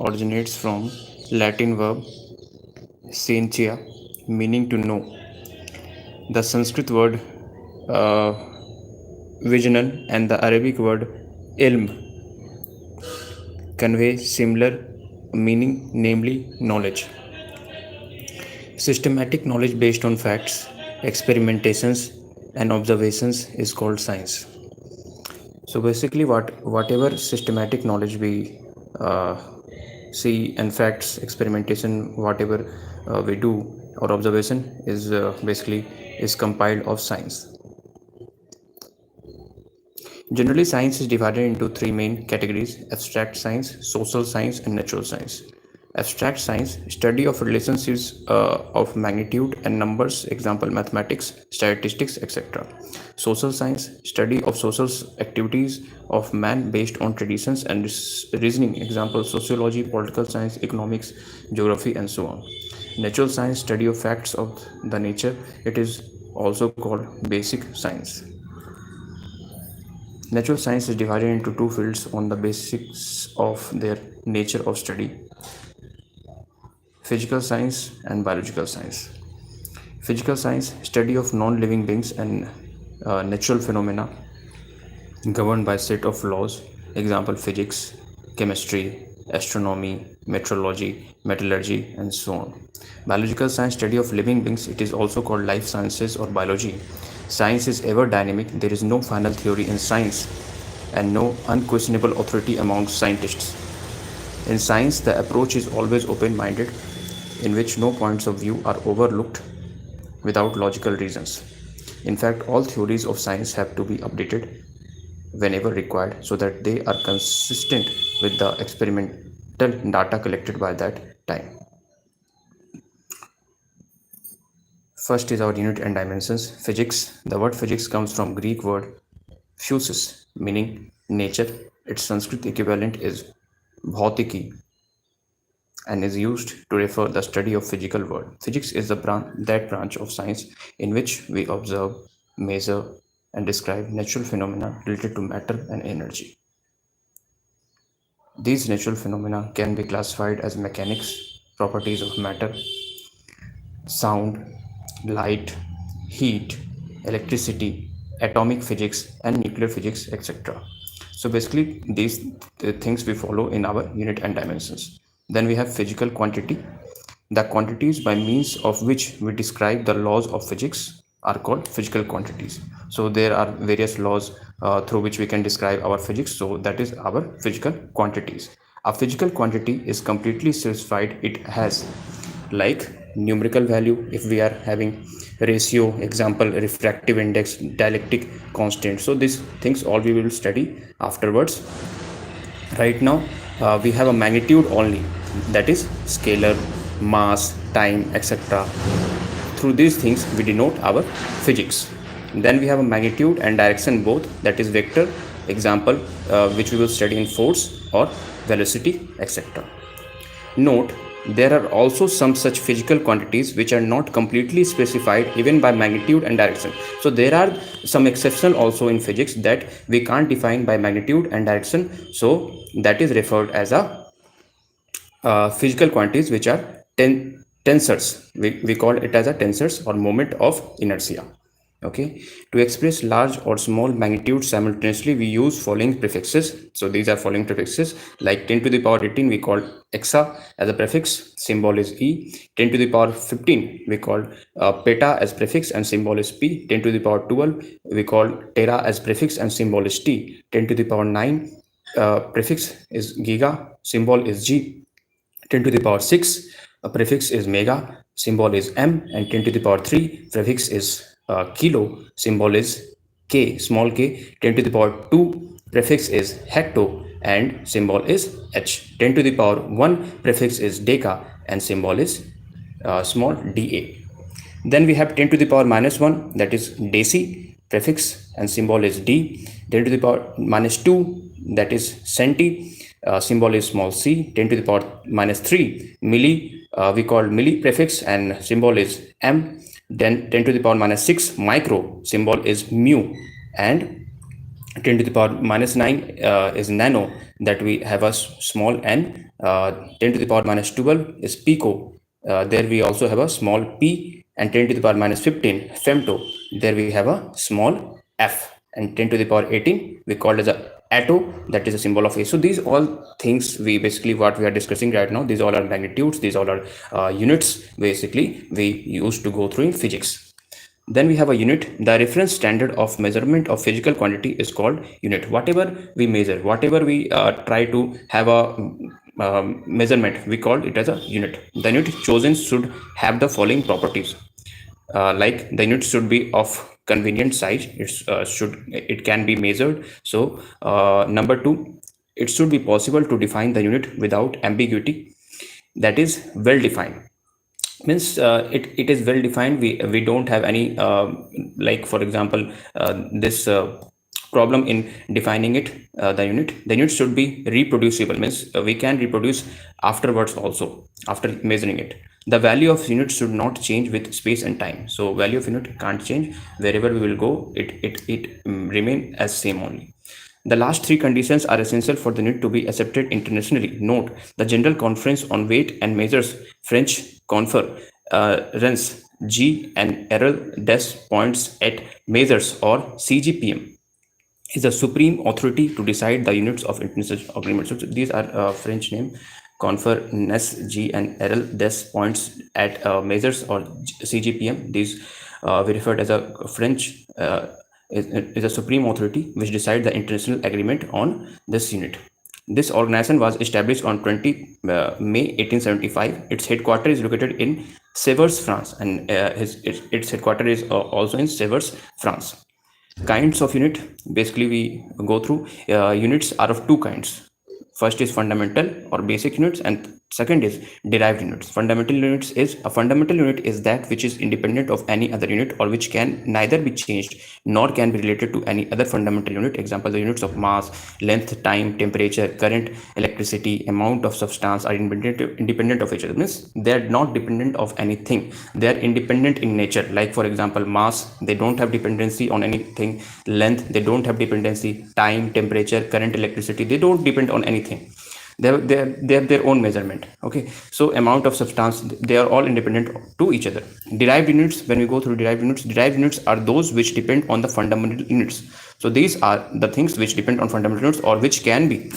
originates from Latin verb scientia, meaning to know. The Sanskrit word uh, vijanan and the Arabic word ilm convey similar meaning, namely knowledge. Systematic knowledge based on facts, experimentations, and observations is called science. So basically, whatever systematic knowledge we uh, see and facts, experimentation, whatever we do or observation is basically is compiled of science. Generally, science is divided into three main categories: abstract science, social science, and natural science. Abstract science, study of relationships of magnitude and numbers, example mathematics, statistics, etc. Social science, study of social activities of man based on traditions and reasoning, example sociology, political science, economics, geography, and so on. Natural science, study of facts of the nature. It is also called basic science. Natural science is divided into two fields on the basics of their nature of study: physical science and biological science. Physical science, study of non-living beings and natural phenomena governed by set of laws, example physics, chemistry, astronomy, meteorology, metallurgy, and so on. Biological science, study of living beings. It is also called life sciences or biology. Science is ever dynamic. There is no final theory in science and no unquestionable authority among scientists. In science, the approach is always open-minded, in which no points of view are overlooked without logical reasons. In fact, all theories of science have to be updated whenever required so that they are consistent with the experimental data collected by that time. First is our unit and dimensions. Physics. The word physics comes from Greek word physis, meaning nature. Its Sanskrit equivalent is bhautiki and is used to refer the study of physical world. Physics is that branch of science in which we observe, measure, and describe natural phenomena related to matter and energy. These natural phenomena can be classified as mechanics, properties of matter, sound, light, heat, electricity, atomic physics, and nuclear physics, etc. So basically, these things we follow in our unit and dimensions. Then we have physical quantity. The quantities by means of which we describe the laws of physics are called physical quantities. So there are various laws through which we can describe our physics. So that is our physical quantities. A physical quantity is completely specified. It has like numerical value if we are having ratio, example refractive index, dielectric constant. So these things all we will study afterwards. Right now we have a magnitude only, that is scalar, mass, time, etc. Through these things we denote our physics. Then we have a magnitude and direction both, that is vector, example which we will study in force or velocity, etc. Note, there are also some such physical quantities which are not completely specified even by magnitude and direction. So there are some exceptions also in physics that we can't define by magnitude and direction. So that is referred as a physical quantities which are tensors. We call it as a tensors or moment of inertia. Okay, to express large or small magnitudes simultaneously we use following prefixes. So these are following prefixes, like 10 to the power 18 we call exa as a prefix, symbol is e. 10 to the power 15 we call peta as prefix and symbol is p. 10 to the power 12 we call tera as prefix and symbol is t. 10 to the power 9 prefix is giga, symbol is g. 10 to the power 6 a prefix is mega, symbol is m. And 10 to the power 3 prefix is kilo, symbol is k, small k. 10 to the power 2 prefix is hecto and symbol is h. 10 to the power 1 prefix is deca and symbol is small da. Then we have 10 to the power minus 1, that is deci, prefix and symbol is d. 10 to the power minus 2, that is centi, symbol is small c. 10 to the power minus 3 milli, we call milli prefix and symbol is m. Then 10 to the power minus 6 micro, symbol is mu. And 10 to the power minus 9 is nano, that we have a small n 10 to the power minus 12 is pico. There we also have a small p, and 10 to the power minus 15 femto. There we have a small f, and 10 to the power 18 we call as a atto, that is a symbol of a. So these all things we basically what we are discussing right now, these all are magnitudes, these all are units basically we used to go through in physics. Then we have a unit. The reference standard of measurement of physical quantity is called unit. Whatever we measure, whatever we try to have a measurement, we call it as a unit. The unit chosen should have the following properties. Like the unit should be of convenient size. It can be measured. So number two, it should be possible to define the unit without ambiguity. That is well defined, means it is well defined. We don't have any like for example this problem in defining it. The unit should be reproducible, means we can reproduce afterwards also after measuring it. The value of unit should not change with space and time. So value of unit can't change. Wherever we will go, it remain as same only. The last three conditions are essential for the unit to be accepted internationally. Note, the General Conference on Weight and Measures, French Confer, runs G and Errol des points at measures, or CGPM, is the supreme authority to decide the units of international agreements. So these are French name, Confer, Nes, G and Errol des points at measures, or CGPM. These we referred as a French is a supreme authority which decides the international agreement on this unit. This organization was established on 20 May 1875. Its headquarters is located in Severs, France, and its headquarters is also in Severs, France. Kinds of unit, basically we go through. Units are of two kinds. First is fundamental or basic units, and second is derived units. A fundamental unit is that which is independent of any other unit, or which can neither be changed nor can be related to any other fundamental unit. Example, the units of mass, length, time, temperature, current, electricity, amount of substance are independent of each other. Means they are not dependent of anything. They are independent in nature. Like for example, mass, they don't have dependency on anything. Length, they don't have dependency. Time, temperature, current, electricity, they don't depend on anything. They have their own measurement. Okay, so amount of substance, they are all independent to each other. Derived units, when we go through derived units are those which depend on the fundamental units. So these are the things which depend on fundamental units, or which can be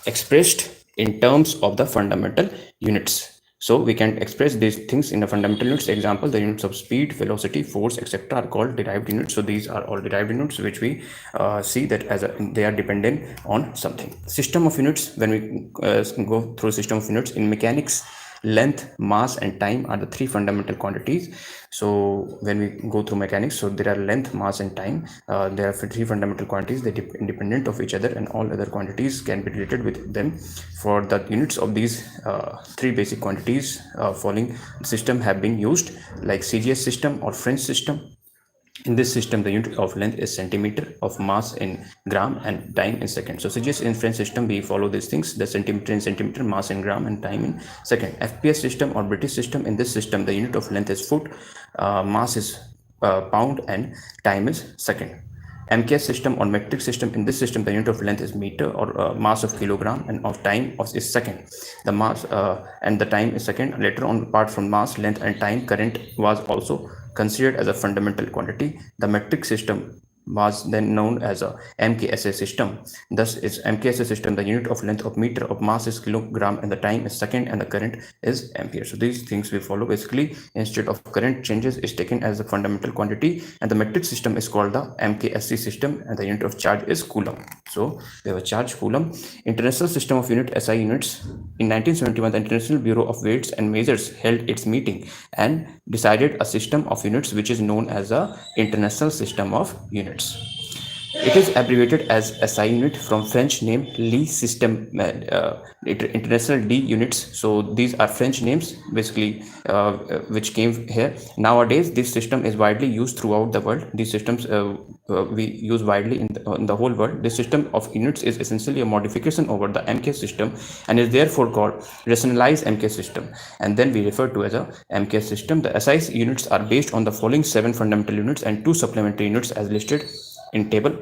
expressed in terms of the fundamental units. So we can express these things in the fundamental units. Example, the units of speed, velocity, force, etc. are called derived units. So these are all derived units which we see that as they are dependent on something. System of units, when we go through system of units in mechanics, length, mass and time are the three fundamental quantities. So when we go through mechanics, so there are length, mass and time. There are three fundamental quantities. They are independent of each other, and all other quantities can be related with them. For the units of these three basic quantities, following system have been used, like CGS system or French system. In this system, the unit of length is centimeter, of mass in gram, and time in second. So CGS in French system, we follow these things, the centimeter in centimeter, mass in gram, and time in second. FPS system or British system, in this system, the unit of length is foot, mass is pound, and time is second. MKS system or metric system, in this system, the unit of length is meter, or mass of kilogram, and of time is second. The mass and the time is second. Later on, apart from mass, length and time, current was also considered as a fundamental quantity. The metric system was then known as a MKSA system. Thus is MKSA system, the unit of length of meter, of mass is kilogram, and the time is second, and the current is ampere. So these things we follow. Basically, instead of current changes is taken as a fundamental quantity, and the metric system is called the MKSC system, and the unit of charge is coulomb. So we have a charge, coulomb. International system of unit, SI units. In 1971, the International Bureau of Weights and Measures held its meeting and decided a system of units which is known as a International System of Units. It is abbreviated as SI unit from French name Lie system, international D units. So these are French names basically which came here. Nowadays, this system is widely used throughout the world. These systems we use widely in the whole world. This system of units is essentially a modification over the MK system and is therefore called rationalized MK system. And then we refer to as a MK system. The SI units are based on the following 7 fundamental units and 2 supplementary units as listed in table.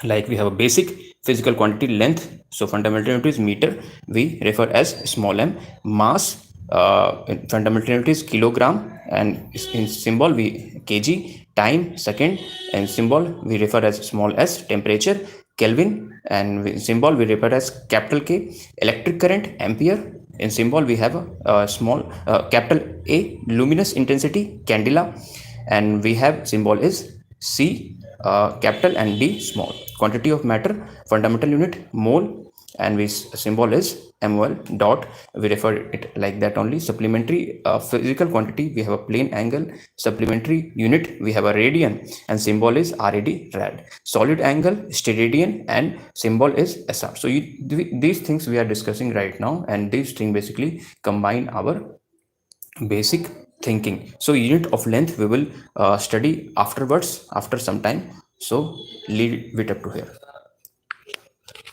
Like we have a basic physical quantity length, so fundamental unit is meter, we refer as small m. Mass, fundamental unit is kilogram, and in symbol we kg. Time, second, and symbol we refer as small s. Temperature, kelvin, and symbol we refer as capital K. Electric current, ampere, in symbol we have a small capital A. Luminous intensity, candela, and we have symbol is C, capital, and D, small. Quantity of matter, fundamental unit mole, and we symbol is mol dot, we refer it like that only. Supplementary physical quantity, we have a plane angle. Supplementary unit, we have a radian, and symbol is rad, rad. Solid angle, steradian, and symbol is sr. So these things we are discussing right now, and these things basically combine our basic thinking. So unit of length we will study afterwards, after some time. So leave it up to here.